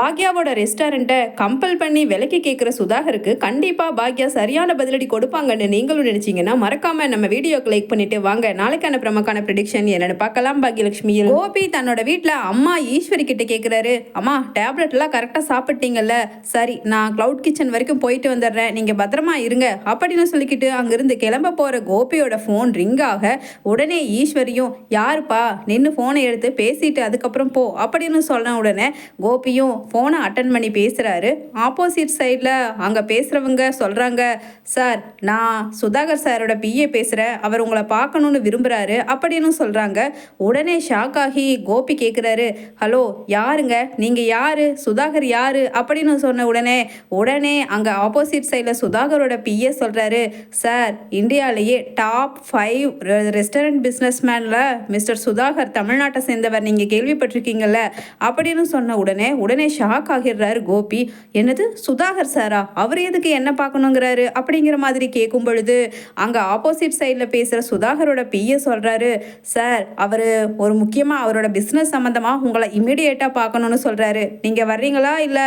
பாக்யாவோட ரெஸ்டாரண்ட்டை compel பண்ணி விலைக்கு கேட்குற சுதாகருக்கு கண்டிப்பாக பாக்யா சரியான பதிலடி கொடுப்பாங்கன்னு நீங்களும் நினைச்சீங்கன்னா மறக்காம நம்ம வீடியோக்கு லைக் பண்ணிட்டு வாங்க நாளைக்கான பிரமக்கான ப்ரெடிக்ஷன் என்னன்னு பார்க்கலாம். பாக்யலட்சுமியில் கோபி தன்னோட வீட்டில் அம்மா ஈஸ்வரி கிட்ட கேட்குறாரு, அம்மா டேப்லெட்லாம் கரெக்டாக சாப்பிட்டீங்கல்ல, சரி நான் க்ளவுட் கிச்சன் வரைக்கும் போயிட்டு வந்துடுறேன், நீங்கள் பத்திரமா இருங்க அப்படின்னு சொல்லிக்கிட்டு அங்கிருந்து கிளம்ப போகிற கோபியோட ஃபோன் ரிங் ஆக உடனே ஈஸ்வரியும் யாருப்பா நின்று ஃபோனை எடுத்து பேசிட்டு அதுக்கப்புறம் போ அப்படின்னு சொன்ன உடனே கோபியும் ஃபோனை அட்டன் பண்ணி பேசுகிறாரு. ஆப்போசிட் சைடில் அங்கே பேசுகிறவங்க சொல்கிறாங்க, சார் நான் சுதாகர் சாரோட பிஏ பேசுகிறேன், அவர் உங்களை பார்க்கணுன்னு விரும்புகிறாரு அப்படின்னு சொல்கிறாங்க. உடனே ஷாக் ஆகி கோபி கேட்குறாரு, ஹலோ யாருங்க நீங்கள், யார் சுதாகர் யார் அப்படின்னு சொன்ன உடனே அங்கே ஆப்போசிட் சைடில் சுதாகரோட பிஏ சொல்கிறாரு, சார் இந்தியாவிலேயே டாப் 5 ரெஸ்டாரண்ட் பிஸ்னஸ்மேனில் மிஸ்டர் சுதாகர் தமிழ்நாட்டை சேர்ந்தவர், நீங்கள் கேள்விப்பட்டிருக்கீங்கல்ல அப்படின்னு சொன்ன உடனே ஷாக் ஆகிடுறாரு கோபி. என்னது சுதாகர் சாரா, அவர் எதுக்கு என்ன பார்க்கணுங்கிறாரு அப்படிங்கிற மாதிரி கேட்கும் பொழுது அங்கே ஆப்போசிட் சைடில் பேசுகிற சுதாகரோட பிஏ சொல்கிறாரு, சார் அவர் ஒரு முக்கியமாக அவரோட பிஸ்னஸ் சம்மந்தமாக உங்களை இமீடியேட்டாக பார்க்கணுன்னு சொல்கிறாரு, நீங்கள் வர்றீங்களா இல்லை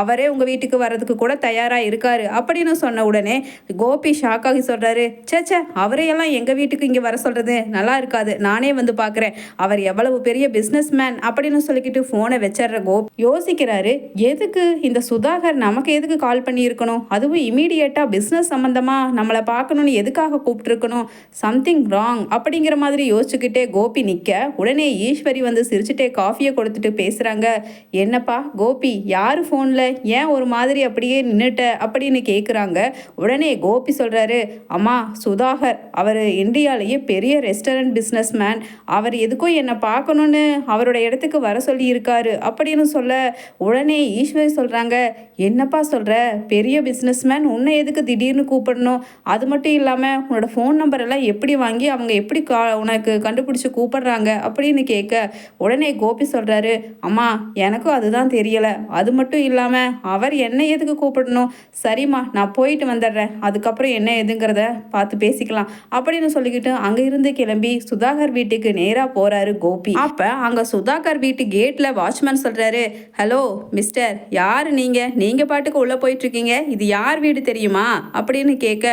அவரே உங்கள் வீட்டுக்கு வர்றதுக்கு கூட தயாராக இருக்காரு அப்படின்னு சொன்ன உடனே கோபி ஷாக் ஆகி சொல்கிறாரு, சேச்சே அவரையெல்லாம் எங்கள் வீட்டுக்கு இங்கே வர சொல்கிறது நல்லா இருக்காது, நானே வந்து பார்க்குறேன், அவர் எவ்வளவு பெரிய பிஸ்னஸ் மேன் அப்படின்னு சொல்லிக்கிட்டு ஃபோனை வச்சிடுற கோபி யோசிக்கிறாரு, எதுக்கு இந்த சுதாகர் நமக்கு எதுக்கு கால் பண்ணி இருக்கணும், அதுவும் இமீடியட்டாக பிஸ்னஸ் சம்மந்தமாக நம்மளை பார்க்கணுன்னு எதுக்காக கூப்பிட்டுருக்கணும், சம்திங் ராங் அப்படிங்கிற மாதிரி யோசிச்சுக்கிட்டே கோபி நிற்க உடனே ஈஸ்வரி வந்து சிரிச்சுட்டே காஃபியை கொடுத்துட்டு பேசுகிறாங்க. என்னப்பா கோபி யார் ஃபோனில் ஏன் ஒரு மாதிரி அப்படியே நின்றுட்ட அப்படின்னு கேட்குறாங்க. உடனே கோபி சொல்கிறாரு, அம்மா சுதாகர் அவர் இந்தியாவிலேயே பெரிய ரெஸ்டாரண்ட் பிஸ்னஸ் மேன், அவர் எதுக்கும் என்னை பார்க்கணுன்னு அவரோட இடத்துக்கு வர சொல்லி இருக்காரு அப்படின்னு சொல்ல உடனே ஈஸ்வரி சொல்கிறாங்க, என்னப்பா சொல்கிற, பெரிய பிஸ்னஸ்மேன் உன்னை எதுக்கு திடீர்னு கூப்பிடணும், அது மட்டும் இல்லாமல் உன்னோட ஃபோன் நம்பர் எல்லாம் எப்படி வாங்கி அவங்க எப்படி உனக்கு கண்டுபிடிச்சி கூப்பிடுறாங்க அப்படின்னு கேட்க உடனே கோபி சொல்கிறாரு, அம்மா எனக்கும் அதுதான் தெரியலை, அது மட்டும் இல்லாமல் அவர் என்ன எதுக்கு கூப்பிடணும், சரிம்மா நான் போயிட்டு வந்துடுறேன், அதுக்கப்புறம் என்ன எதுங்கிறத பார்த்து பேசிக்கலாம் அப்படின்னு சொல்லிக்கிட்டு அங்கே இருந்து கிளம்பி சுதாகர் வீட்டுக்கு நேராக போகிறாரு கோபி. அப்போ அங்கே சுதாகர் வீட்டு கேட்டில் வாட்ச்மேன் சொல்கிறாரு, ஹலோ மிஸ்டர் யார் நீங்கள் பாட்டுக்கு உள்ளே போயிட்டுருக்கீங்க, இது யார் வீடு தெரியுமா அப்படின்னு கேட்க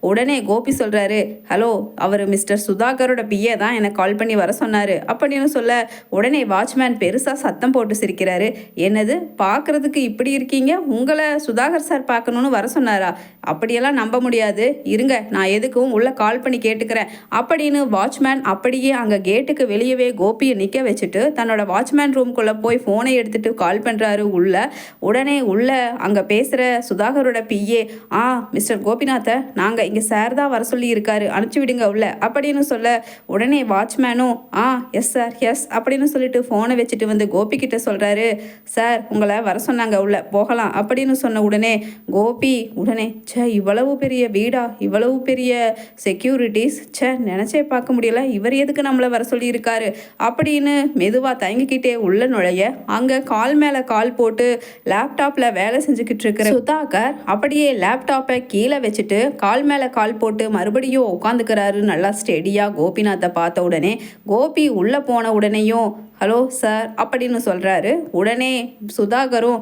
உடனே கோபி சொல்கிறாரு, ஹலோ அவர் மிஸ்டர் சுதாகரோட பிஏ தான் எனக்கு கால் பண்ணி வர சொன்னார் அப்படின்னு சொல்ல உடனே வாட்ச்மேன் பெருசாக சத்தம் போட்டு சிரிக்கிறாரு, என்னது பார்க்குறதுக்கு இப்படி இருக்கீங்க, உங்களை சுதாகர் சார் பார்க்கணுன்னு வர சொன்னாரா, அப்படியெல்லாம் நம்ப முடியாது, இருங்க நான் எதுக்கும் உள்ளே கால் பண்ணி கேட்டுக்கிறேன் அப்படின்னு வாட்ச்மேன் அப்படியே அங்கே கேட்டுக்கு வெளியவே கோபியை நிற்க வச்சுட்டு தன்னோட வாட்ச்மேன் ரூம்குள்ளே போய் ஃபோனை எடுத்துகிட்டு கால் பண்ணுறாரு உடனே அங்கே பேசுகிற சுதாகரோட பிஏ, மிஸ்டர் கோபிநாத்தை நாங்கள் இங்கே சார் தான் வர சொல்லி இருக்காரு, அனுப்பிச்சி விடுங்க உள்ள அப்படின்னு சொல்ல உடனே வாட்ச்மேனும் எஸ் சார் எஸ் அப்படின்னு சொல்லிட்டு ஃபோனை வச்சுட்டு வந்து கோபி கிட்ட சொல்கிறாரு, சார் உங்களை வர சொன்னாங்க உள்ள போகலாம் அப்படின்னு சொன்ன உடனே கோபி உடனே இவ்வளவு பெரிய வீடா, இவ்வளவு பெரிய செக்யூரிட்டிஸ், நினச்சே பார்க்க முடியல, இவர் எதுக்கு நம்மளை வர சொல்லி இருக்காரு அப்படின்னு மெதுவாக தயங்கிக்கிட்டே உள்ள நுழைய அங்கே கால் மேலே கால் போட்டு லேப்டாப்பில் வேலை செஞ்சுக்கிட்டு இருக்கிற சுதாகர் அப்படியே லேப்டாப்பை கீழே வச்சுட்டு கால் மேலே கால் போட்டு மறுபடியும் உட்காந்துக்கிறாரு நல்லா ஸ்டெடியாக. கோபிநாத்தை பார்த்த உடனே கோபி உள்ளே போன உடனேயும் ஹலோ சார் அப்படின்னு சொல்கிறாரு. உடனே சுதாகரும்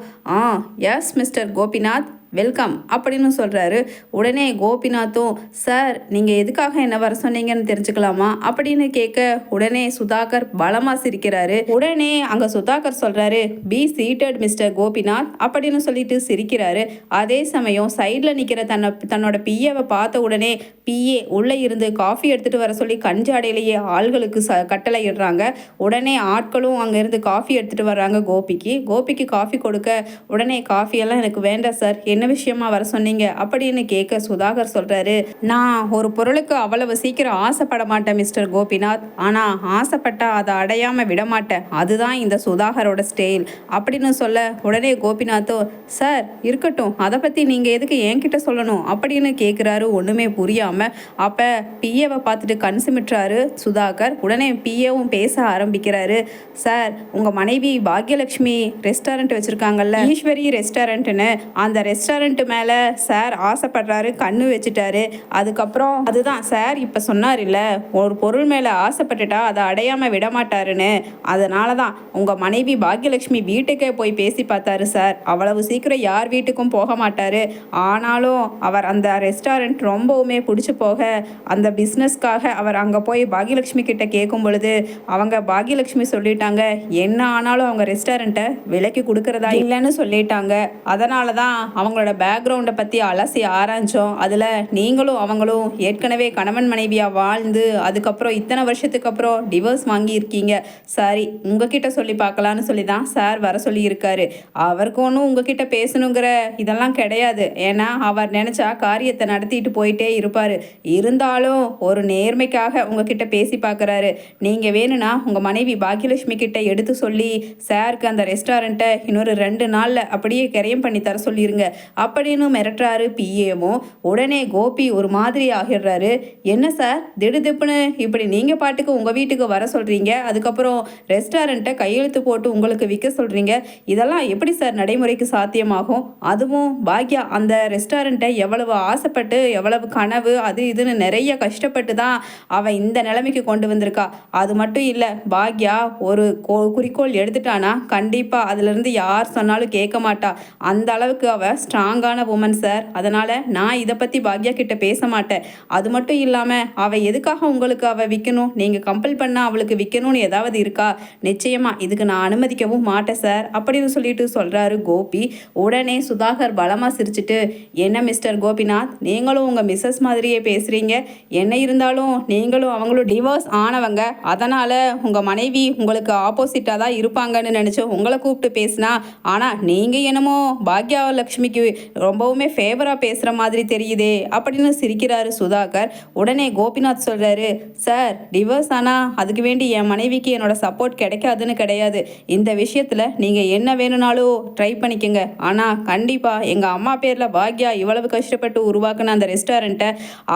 எஸ் மிஸ்டர் கோபிநாத் வெல்கம் அப்படின்னு சொல்கிறாரு. உடனே கோபிநாத்தும் சார் நீங்கள் எதுக்காக என்ன வர சொன்னீங்கன்னு தெரிஞ்சுக்கலாமா அப்படின்னு கேட்க உடனே சுதாகர் பலமாக சிரிக்கிறாரு. உடனே அங்கே சுதாகர் சொல்கிறாரு, பி சீட்டட் மிஸ்டர் கோபிநாத் அப்படின்னு சொல்லிட்டு சிரிக்கிறாரு. அதே சமயம் சைடில் நிற்கிற தன்னோட பிஏவை பார்த்த உடனே பிஏ உள்ளே இருந்து காஃபி எடுத்துகிட்டு வர சொல்லி கஞ்சாடையிலேயே ஆள்களுக்கு கட்டளை இடுறாங்க. உடனே ஆட்களும் அங்கேருந்து காஃபி எடுத்துகிட்டு வர்றாங்க கோபிக்கு காஃபி கொடுக்க உடனே காஃபியெல்லாம் எனக்கு வேண்டாம் சார், என்ன விஷயமா வர சொன்னீங்க அப்படின்னு கேட்க சுதாகர் சொல்கிறாரு, நான் ஒரு பொருளுக்கு அவ்வளவு சீக்கிரம் ஆசைப்பட மாட்டேன் மிஸ்டர் கோபிநாத், ஆனால் ஆசைப்பட்டா அதை அடையாமல் விட மாட்டேன், அதுதான் இந்த சுதாகரோட ஸ்டைல் அப்படின்னு சொல்ல உடனே கோபிநாத்தோ சார் இருக்கட்டும், அதை பற்றி நீங்கள் எதுக்கு என்கிட்ட சொல்லணும் அப்படின்னு கேட்குறாரு ஒன்றுமே புரியாமல். அப்போ பிஏவை பார்த்துட்டு கண் சிமிட்டுறாரு சுதாகர். உடனே பிஏவும் பேச ஆரம்பிக்கிறாரு, சார் உங்கள் மனைவி பாக்யலட்சுமி ரெஸ்டாரண்ட் வச்சுருக்காங்கல்ல ஈஸ்வரி ரெஸ்டாரண்ட்டுன்னு, அந்த ரெஸ்டாரண்ட் மேலே சார் ஆசைப்படுறாரு, கண்ணு வச்சுட்டாரு. அதுக்கப்புறம் அதுதான் சார் இப்போ சொன்னார் இல்லை, ஒரு பொருள் மேலே ஆசைப்பட்டுட்டா அதை அடையாமல் விட மாட்டாருன்னு. அதனால தான் உங்கள் மனைவி பாக்யலட்சுமி வீட்டுக்கே போய் பேசி பார்த்தாரு சார். அவ்வளவு சீக்கிரம் யார் வீட்டுக்கும் போக மாட்டார். ஆனாலும் அவர் அந்த ரெஸ்டாரண்ட் ரொம்பவுமே பிடிச்சி போக அந்த பிஸ்னஸ்க்காக அவர் அங்கே போய் பாக்யலட்சுமி கிட்ட கேட்கும் பொழுது அவங்க பாக்யலட்சுமி சொல்லிட்டாங்க, என்ன ஆனாலும் அவங்க ரெஸ்டாரண்ட்டை விலைக்கு கொடுக்கறதா இல்லைன்னு சொல்லிட்டாங்க. அதனால தான் அவங்களோட பேக்ரவுண்டை பற்றி அலசி ஆராய்ஞ்சோம். அதில் நீங்களும் அவங்களும் ஏற்கனவே கணவன் மனைவியாக வாழ்ந்து அதுக்கப்புறம் இத்தனை வருஷத்துக்கு அப்புறம் டிவோர்ஸ் வாங்கியிருக்கீங்க. சரி, உங்ககிட்ட சொல்லி பார்க்கலான்னு சொல்லி தான் சார் வர சொல்லியிருக்காரு. அவருக்கு ஒன்றும் உங்ககிட்ட பேசணுங்கிற இதெல்லாம் கிடையாது. ஏன்னா அவர் நினச்சா காரியத்தை நடத்திட்டு போயிட்டே இருப்பார். இருந்தாலும் ஒரு நேர்மைக்காக உங்ககிட்ட பேசி பார்க்குறாரு. நீங்கள் வேணும்னா உங்கள் மனைவி பாக்யலட்சுமி கிட்ட எடுத்து சொல்லி சாருக்கு அந்த ரெஸ்டாரண்ட்டை இன்னொரு 2 நாளில் அப்படியே கிரயம் பண்ணி தர சொல்லிடுங்க அப்படின்னு மிரட்டுறாரு பிஏவும். உடனே கோபி ஒரு மாதிரி ஆகிடுறாரு. என்ன சார் திடுதிப்புன்னு இப்படி நீங்கள் பாட்டுக்கு உங்கள் வீட்டுக்கு வர சொல்கிறீங்க, அதுக்கப்புறம் ரெஸ்டாரண்ட்டை கையெழுத்து போட்டு உங்களுக்கு விற்க சொல்கிறீங்க, இதெல்லாம் எப்படி சார் நடைமுறைக்கு சாத்தியமாகும்? அதுவும் பாக்யா அந்த ரெஸ்டாரண்ட்டை எவ்வளவு ஆசைப்பட்டு எவ்வளவு கனவு அது இதுன்னு நிறைய கஷ்டப்பட்டு தான் அவன் இந்த நிலைமைக்கு கொண்டு வந்திருக்கா. அது மட்டும் இல்லை, பாக்யா ஒரு குறிக்கோள் எடுத்துட்டானா கண்டிப்பாக அதுலேருந்து யார் சொன்னாலும் கேட்க மாட்டா. அந்த அளவுக்கு அவள் ஸ்ட்ராங்கான உமன் சார். அதனால் நான் இதை பற்றி பாக்யா கிட்ட பேச மாட்டேன். அது மட்டும் இல்லாமல் அவள் எதுக்காக உங்களுக்கு அவள் விற்கணும், நீங்கள் கம்பல் பண்ணால் அவளுக்கு விற்கணும்னு ஏதாவது இருக்கா? நிச்சயமாக இதுக்கு நான் அனுமதிக்கவும் மாட்டேன் சார் அப்படின்னு சொல்லிட்டு சொல்கிறாரு கோபி. உடனே சுதாகர் பலமாக சிரிச்சிட்டு, என்ன மிஸ்டர் கோபிநாத், நீங்களும் உங்கள் மிஸ்ஸஸ் மாதிரியே பேசுகிறீங்க. என்ன இருந்தாலும் நீங்களும் அவங்களும் டிவோர்ஸ் ஆனவங்க. அதனால் உங்கள் மனைவி உங்களுக்கு ஆப்போசிட்டாக தான் இருப்பாங்கன்னு நினச்சி உங்களை கூப்பிட்டு பேசினா, ஆனால் நீங்கள் என்னமோ பாக்யா லக்ஷ்மிக்கு ரொம்பவுமே ஃபேவராக பேசுகிற மாதிரி தெரியுதே அப்படின்னு சிரிக்கிறாரு சுதாகர். உடனே கோபிநாத் சொல்கிறாரு, சார் டிவோர்ஸ் ஆனால் அதுக்கு வேண்டி என் மனைவிக்கு என்னோட சப்போர்ட் கிடைக்காதுன்னு கிடையாது. இந்த விஷயத்தில் நீங்கள் என்ன வேணும்னாலும் ட்ரை பண்ணிக்கோங்க. ஆனால் கண்டிப்பாக எங்கள் அம்மா பேரில் பாக்யா இவ்வளவு கஷ்டப்பட்டு உருவாக்குன அந்த ரெஸ்டாரண்ட்டை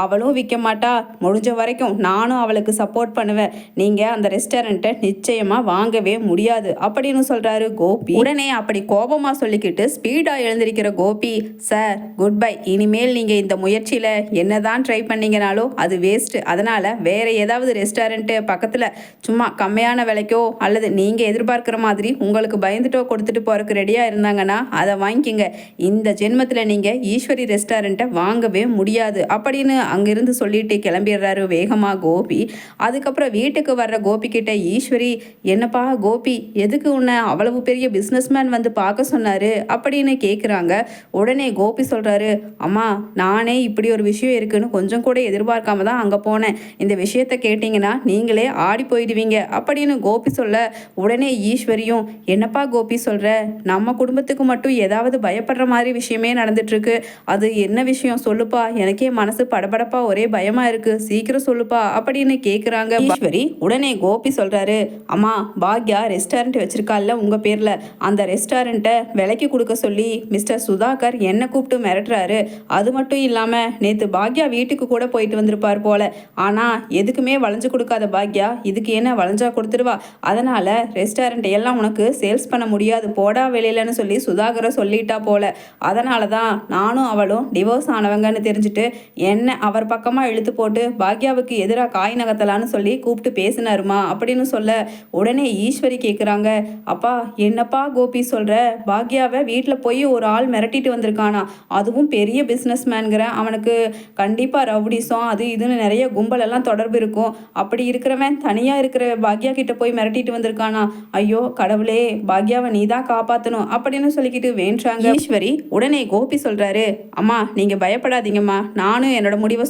அவளும் விற்க மாட்டா. முடிஞ்ச வரைக்கும் நானும் அவளுக்கு சப்போர்ட் பண்ணுவேன். நீங்கள் அந்த ரெஸ்டாரண்ட்டை நிச்சயமாக வாங்கவே முடியாது அப்படின்னு சொல்கிறாரு கோபி. உடனே அப்படி கோபமாக சொல்லிக்கிட்டு ஸ்பீடாக எழுந்திருக்கிற கோபி, சார் குட் பை. இனிமேல் நீங்கள் இந்த முயற்சியில் என்னதான் ட்ரை பண்ணீங்கனாலும் அது வேஸ்ட்டு. அதனால் வேறு ஏதாவது ரெஸ்டாரண்ட்டு பக்கத்தில் சும்மா கம்மியான விலைக்கோ அல்லது நீங்கள் எதிர்பார்க்குற மாதிரி உங்களுக்கு பயந்துட்டோ கொடுத்துட்டு போகிறதுக்கு ரெடியாக இருந்தாங்கன்னா அதை வாங்கிக்கிங்க. இந்த ஜென்மத்தில் நீங்கள் ஈஸ்வரி ரெஸ்டாரண்ட்டை வாங்கவே முடியாது அப்படின்னு அங்கிருந்து சொல்லிட்டு கிளம்பிடுறாரு வேகமாக கோபி. அதுக்கப்புறம் வீட்டுக்கு வர்ற கோபி கிட்ட ஈஸ்வரி, என்னப்பா கோபி, எதுக்கு உன்னை அவ்வளவு பெரிய பிஸ்னஸ்மேன் வந்து பார்க்க சொன்னார் அப்படின்னு கேட்குறாங்க. உடனே கோபி சொல்கிறாரு, அம்மா நானே இப்படி ஒரு விஷயம் இருக்குன்னு கொஞ்சம் கூட எதிர்பார்க்காம தான் அங்கே போனேன். இந்த விஷயத்தை கேட்டிங்கன்னா நீங்களே ஆடி போயிடுவீங்க அப்படின்னு கோபி சொல்ல, உடனே ஈஸ்வரியும், என்னப்பா கோபி சொல்கிற, நம்ம குடும்பத்துக்கு மட்டும் ஏதாவது பயப்படுற மாதிரி விஷயமே நடந்துட்டுருக்கு. அது என்ன விஷயம் சொல்லுப்பா, எனக்கே மனசு படபடப்பா ஒரே பயமாக இருக்குது, சீக்கிரம் சொல்லுப்பா அப்படின்னு கேட்குறாங்க ஈஸ்வரி. உடனே கோபி சொல்கிறாரு, அம்மா பாக்யா ரெஸ்டாரண்ட் வச்சிருக்கால உங்கள் பேரில், அந்த ரெஸ்டாரண்ட்டை விலைக்கு கொடுக்க சொல்லி மிஸ்டர் சுதாகர் என்னை கூப்பிட்டு மிரட்டுறாரு. அது மட்டும் இல்லாமல் நேற்று பாக்யா வீட்டுக்கு கூட போயிட்டு வந்திருப்பார் போல. ஆனால் எதுக்குமே வளைஞ்சு கொடுக்காத பாக்யா இதுக்கு என்ன வளைஞ்சா கொடுத்துருவா. அதனால் ரெஸ்டாரண்ட் எல்லாம் உனக்கு சேல்ஸ் பண்ண முடியாது, போடா வெளியிலன்னு சொல்லி சுதாகரை சொல்லிட்டா போல. அதனால தான் நானும் அவளும் டிவோர்ஸ் ஆனவங்கன்னு தெரிஞ்சுட்டு என்ன அவர் பக்கமாக இழுத்து போட்டு பாக்யாவுக்கு எதிராக காய் நகத்தலான்னு சொல்லி கூப்பிட்டு பேசினாருமா அப்படின்னு சொல்ல, உடனே ஈஸ்வரி கேட்குறாங்க, அப்பா என்னப்பா கோபி சொல்கிற, பாக்யாவை வீட்டில் போய் ஒரு ஆள் மிரட்டிட்டு வந்திருக்கானா, அதுவும் பெரிய பிஸ்னஸ் மேன்கிற, அவனுக்கு கண்டிப்பாக ரவுடிசம் அது இதுன்னு நிறைய கும்பலெல்லாம் தொடர்பு இருக்கும். அப்படி இருக்கிறவன் தனியாக இருக்கிற பாக்யா கிட்ட போய் மிரட்டிட்டு வந்திருக்கானா, ஐயோ கடவுளே, பாக்யாவை நீ தான் காப்பாற்றணும் அப்படின்னு சொல்லிக்கிட்டு வேண்டாங்க ஈஸ்வரி. உடனே கோபி சொல்கிறாரு, அம்மா நீங்கள் பயப்படாதீங்கம்மா, நானும் என்னோட முடிவை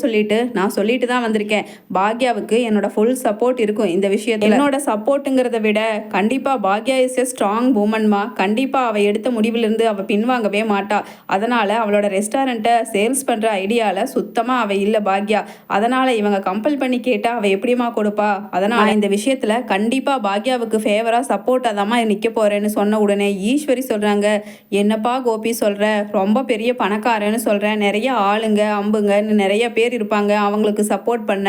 நான் சொல்லிட்டு தான் வந்திருக்கேன். பாக்யாவுக்கு என்னோட ஃபுல் சப்போர்ட் இருக்கும் இந்த விஷயத்தில். என்னோட சப்போர்ட்டுங்கிறத விட கண்டிப்பாக பாக்யா இஸ் எ ஸ்ட்ராங் உமன்மா. கண்டிப்பாக அவள் எடுத்த முடிவிலிருந்து அவள் பின்வாங்கவே மாட்டா. அதனால் அவளோட ரெஸ்டாரண்ட்டை சேல்ஸ் பண்ணுற ஐடியாவில் சுத்தமாக அவள் இல்லை பாக்யா. அதனால் இவங்க கம்பல் பண்ணி கேட்டால் அவள் எப்படிமா கொடுப்பா. அதனால் இந்த விஷயத்தில் கண்டிப்பாக பாக்யாவுக்கு ஃபேவராக சப்போர்ட்டாக தாம்மா நிற்க போகிறேன்னு சொன்ன உடனே ஈஸ்வரி சொல்கிறாங்க, என்னப்பா கோபி சொல்கிற, ரொம்ப பெரிய பணக்காரன்னு சொல்கிறேன், நிறைய ஆளுங்க அம்புங்கன்னு நிறைய பேர் இருப்பாங்க அவங்களுக்கு சப்போர்ட் பண்ண.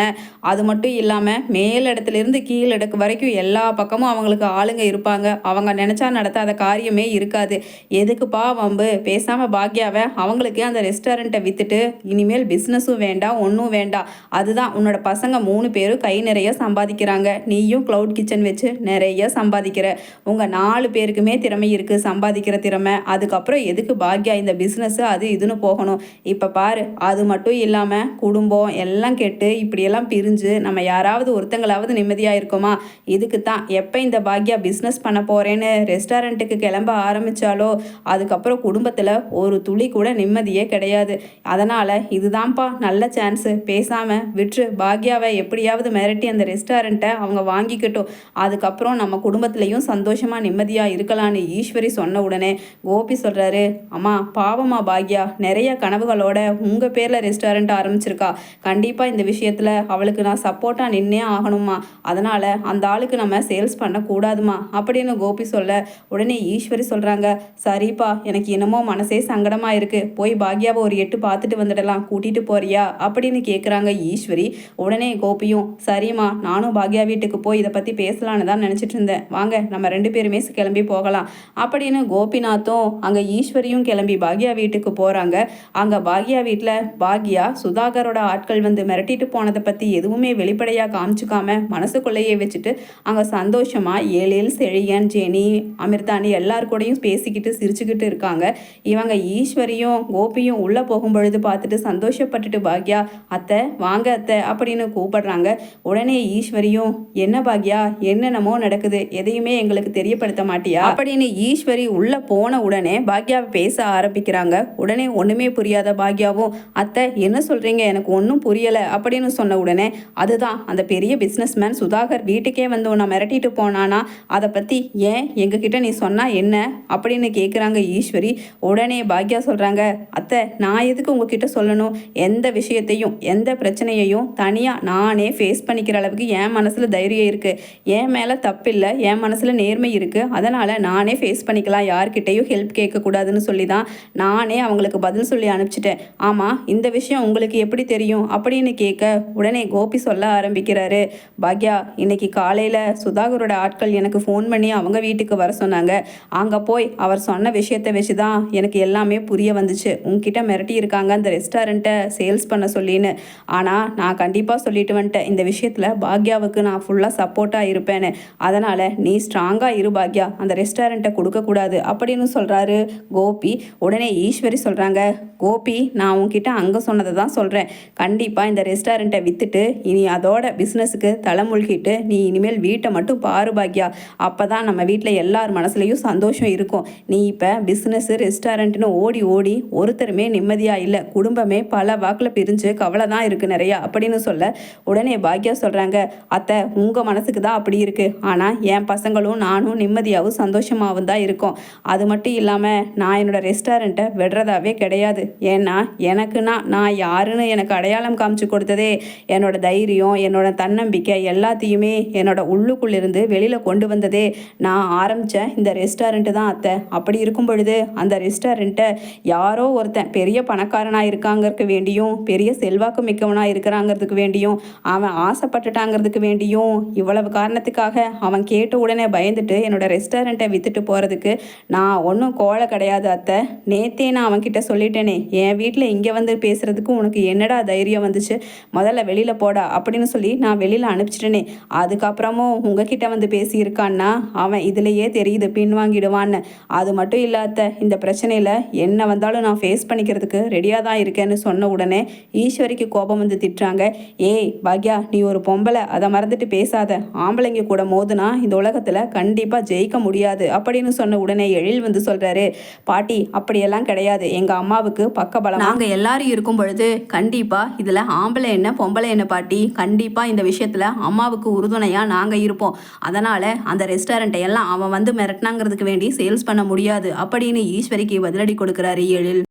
அது மட்டும் இல்லாமல் மேலிடத்துலேருந்து கீழிடக்கு வரைக்கும் எல்லா பக்கமும் அவங்களுக்கு ஆளுங்க இருப்பாங்க. அவங்க நினச்சா நடத்தாத காரியமே இருக்காது. எதுக்குப்பா வம்பு, பேசாமல் பாக்யாவை அவங்களுக்கே அந்த ரெஸ்டாரண்ட்டை விற்றுட்டு இனிமேல் பிஸ்னஸும் வேண்டாம் ஒன்றும் வேண்டாம், அதுதான் உன்னோட பசங்க 3 பேரும் கை நிறைய சம்பாதிக்கிறாங்க, நீயும் க்ளவுட் கிச்சன் வச்சு நிறைய சம்பாதிக்கிற, உங்கள் 4 பேருக்குமே திறமை இருக்குது சம்பாதிக்கிற திறமை, அதுக்கப்புறம் எதுக்கு பாக்யா இந்த பிஸ்னஸ்ஸு அது இதுன்னு போகணும். இப்போ பாரு, அது மட்டும் இல்லாமல் குடும்பம் எல்லாம் கெட்டு இப்படியெல்லாம் பிரிஞ்சு நம்ம யாராவது ஒருத்தங்களாவது நிம்மதியாக இருக்கோமா? இதுக்கு தான் எப்போ இந்த பாக்யா பிஸ்னஸ் பண்ண போகிறேன்னு ரெஸ்டாரண்ட்டுக்கு கிளம்ப ஆரம்பித்தாலோ அதுக்கப்புறம் குடும்பத்தில் ஒரு துளி கூட நிம்மதியே கிடையாது. அதனால் இதுதான்ப்பா நல்ல சான்ஸு, பேசாமல் விட்டுரு, பாக்யாவை எப்படியாவது மிரட்டி அந்த ரெஸ்டாரண்ட்டை அவங்க வாங்கிக்கட்டும், அதுக்கப்புறம் நம்ம குடும்பத்துலேயும் சந்தோஷமாக நிம்மதியாக இருக்கலான்னு ஈஸ்வரி சொன்ன உடனே கோபி சொல்கிறாரு, அம்மா பாவமா பாக்யா நிறைய கனவுகளோட உங்கள் பேரில் ரெஸ்டாரண்ட் ஆரம்பிச்சிருக்கா, கண்டிப்பாக இந்த விஷயத்தில் அவளுக்கு நான் சப்போர்ட்டாக நின்னே ஆகணுமா, அதனால் அந்த ஆளுக்கு நம்ம சேல்ஸ் பண்ணக்கூடாதுமா அப்படின்னு கோபி சொல்ல உடனே ஈஸ்வரி சொல்கிறாங்க, சரிப்பா எனக்கு என்னமோ மனசே சங்கடமாக இருக்குது, போய் பாக்யாவை ஒரு எட்டு பார்த்துட்டு வந்துடலாம், கூட்டிகிட்டு போறியா அப்படின்னு கேட்குறாங்க ஈஸ்வரி. உடனே கோபியும் சரிம்மா நானும் பாக்யா வீட்டுக்கு போய் இதை பற்றி பேசலான்னு தான் நினச்சிட்டு இருந்தேன், வாங்க நம்ம 2 பேருமே கிளம்பி போகலாம் அப்படின்னு கோபிநாத்தும் அங்கே ஈஸ்வரியும் கிளம்பி பாக்யா வீட்டுக்கு போகிறாங்க. அங்கே பாக்யா வீட்டில் பாக்யா சுதாகரோட ஆட்கள் வந்து மிரட்டிட்டு போனதை பற்றி எதுவுமே வெளிப்படையாக காமிச்சிக்காம மனசுக்குள்ளேயே வச்சுட்டு அங்கே சந்தோஷமாக எழில் செழியன் ஜெனி அமிர்தானி எல்லார் கூடயும் பேசிக்கிட்டு சிரிச்சுக்கிட்டு இருக்காங்க. இவங்க ஈஸ்வரியும் கோபியும் உள்ளே போகும்பொழுது பார்த்துட்டு சந்தோஷப்பட்டுட்டு பாக்யா அத்தை வாங்க அத்தை அப்படின்னு கூப்பிடுறாங்க. உடனே ஈஸ்வரியும் என்ன பாக்யா என்னென்னமோ நடக்குது, எதையுமே எங்களுக்கு தெரியப்படுத்த மாட்டியா அப்படின்னு ஈஸ்வரி உள்ளே போன உடனே பாக்யாவை பேச ஆரம்பிக்கிறாங்க. உடனே ஒன்றுமே புரியாத பாக்யாவும் அத்தை என்ன சொல்கிறீங்க எனக்கு ஒன்றும் புரியலை அப்படின்னு சொன்ன உடனே அதுதான் அந்த பெரிய பிஸ்னஸ்மேன் சுதாகர் வீட்டுக்கே வந்து உன்னை மிரட்டிட்டு போனானா, அதை பற்றி ஏன் எங்ககிட்ட நீ சொன்னா என்ன அப்படின்னு கேட்குறாங்க ஈஸ்வரி. உடனே பாக்யா சொல்கிறாங்க, அத்தை நான் எதுக்கு உங்ககிட்ட சொல்லணும், எந்த விஷயத்தையும் எந்த பிரச்சனையையும் தனியாக நானே ஃபேஸ் பண்ணிக்கிற அளவுக்கு என் மனசில் தைரியம் இருக்குது, என் மேலே தப்பில்லை, என் மனசில் நேர்மை இருக்குது, அதனால் நானே ஃபேஸ் பண்ணிக்கலாம், யார்கிட்டையும் ஹெல்ப் கேட்கக்கூடாதுன்னு சொல்லி தான் நானே அவங்களுக்கு பதில் சொல்லி அனுப்பிச்சிட்டேன். ஆமாம் இந்த விஷயம் உங்களுக்கு எப்படி தெரியும் அப்படின்னு கேட்க உடனே கோபி சொல்ல ஆரம்பிக்கிறாரு, பாக்யா இன்னைக்கு காலையில் சுதாகரோட ஆட்கள் எனக்கு ஃபோன் பண்ணி அவங்க வீட்டுக்கு வர சொன்னாங்க, அங்கே போய் அவர் சொன்ன விஷயத்தை வச்சு தான் எனக்கு எல்லாமே புரிய வந்துச்சு, உங்ககிட்ட மிரட்டி இருக்காங்க அந்த ரெஸ்டாரண்ட்டை சேல்ஸ் பண்ண சொல்லின்னு, ஆனால் நான் கண்டிப்பாக சொல்லிட்டு வந்துட்டேன் இந்த விஷயத்தில் பாக்யாவுக்கு நான் ஃபுல்லாக சப்போர்ட்டாக இருப்பேன்னு, அதனால் நீ ஸ்ட்ராங்காக இரு பாக்யா, அந்த ரெஸ்டாரண்ட்டை கொடுக்கக்கூடாது அப்படின்னு சொல்கிறாரு கோபி. உடனே ஈஸ்வரி சொல்கிறாங்க, கோபி நான் உங்ககிட்ட அங்கே சொன்னதை தான் சொல்கிறேன், கண்டிப்பாக இந்த ரெஸ்டாரண்ட்டை விற்றுட்டு இனி அதோட பிஸ்னஸுக்கு தலைமுழுகிட்டு நீ இனிமேல் வீட்டை மட்டும் பாரு பாக்யா, அப்போ தான் நம்ம வீட்டில் எல்லார் மனசுலையும் சந்தோஷம் இருக்கும், நீ இப்போ பிஸ்னஸ்ஸு ரெஸ்டாரண்ட்டுன்னு ஓடி ஓடி ஒருத்தருமே நிம்மதியாக இல்லை, குடும்பமே பல வாக்கில் பிரிஞ்சு கவலை தான் இருக்குது நிறையா அப்படின்னு சொல்ல உடனே பாக்யா சொல்கிறாங்க, அத்தை உங்கள் மனசுக்கு தான் அப்படி இருக்குது, ஆனால் என் பசங்களும் நானும் நிம்மதியாகவும் சந்தோஷமாகவும் தான் இருக்கோம், அது மட்டும் இல்லாமல் நான் என்னோடய ரெஸ்டாரண்ட்டை விடுறதாவே கிடையாது, ஏன்னா எனக்குன்னா நான் யாருன்னு எனக்கு அடையாளம் காமிச்சு கொடுத்ததே என்னோட தைரியம் என்னோட தன்னம்பிக்கை எல்லாத்தையுமே என்னோட உள்ளுக்குள்ளிருந்து வெளியில் கொண்டு வந்ததே நான் ஆரம்பித்த இந்த ரெஸ்டாரண்ட்டு தான் அத்தை, அப்படி இருக்கும் பொழுது அந்த ரெஸ்டாரண்ட்டை யாரோ ஒருத்தன் பெரிய பணக்காரனாக இருக்காங்கிறதுக்கு வேண்டியும் பெரிய செல்வாக்கு மிக்கவனாக இருக்கிறாங்கிறதுக்கு வேண்டியும் அவன் ஆசைப்பட்டுட்டாங்கிறதுக்கு வேண்டியும் இவ்வளவு காரணத்துக்காக அவன் கேட்ட உடனே பயந்துட்டு என்னோட ரெஸ்டாரண்ட்டை விற்றுட்டு போகிறதுக்கு நான் ஒன்றும் கோலை கிடையாது அத்தை, நேத்தே நான் அவன்கிட்ட சொல்லிட்டேனே என் வீட்டில் இங்கே வந்து பேசுகிறதுக்கு உனக்கு என்னடா தைரியம் வந்துச்சு, முதல்ல வெளியில் போடா அப்படின்னு சொல்லி நான் வெளியில் அனுப்பிச்சிட்டேனே, அதுக்கப்புறமும் உங்ககிட்ட வந்து பேசியிருக்கான்னா அவன் இதுலேயே தெரியுது பின்வாங்கிடுவான்னு, அது மட்டும் இல்லாத இந்த பிரச்சனையில் என்ன வந்தாலும் நான் ஃபேஸ் பண்ணிக்கிறதுக்கு ரெடியாக தான் இருக்கேன்னு சொன்ன உடனே ஈஸ்வரிக்கு கோபம் வந்து திட்டுறாங்க, ஏய் பாக்யா நீ ஒரு பொம்பளை அதை மறந்துட்டு பேசாத, ஆம்பளைங்க கூட மோதுனா இந்த உலகத்தில் கண்டிப்பாக ஜெயிக்க முடியாது அப்படின்னு சொன்ன உடனே எழில் வந்து சொல்கிறாரு, பாட்டி அப்படியெல்லாம் கிடையாது, எங்கள் அம்மாவுக்கு பக்கபலம் நாங்கள் எல்லாரும் இருக்கும் பொழுது கண்டிப்பாக இதில் ஆம்பளை என்ன பொம்பளை என்ன பாட்டி, கண்டிப்பாக இந்த விஷயத்தில் அம்மாவுக்கு உறுதுணையாக நாங்கள் இருப்போம், அதனால் அந்த ரெஸ்டாரண்ட்டை எல்லாம் அவன் வந்து மிரட்டினாங்கிறதுக்கு வேண்டி சேல்ஸ் பண்ண முடியாது அப்படின்னு ஈஸ்வரிக்கு பதிலடி கொடுக்குறாரு எழில்.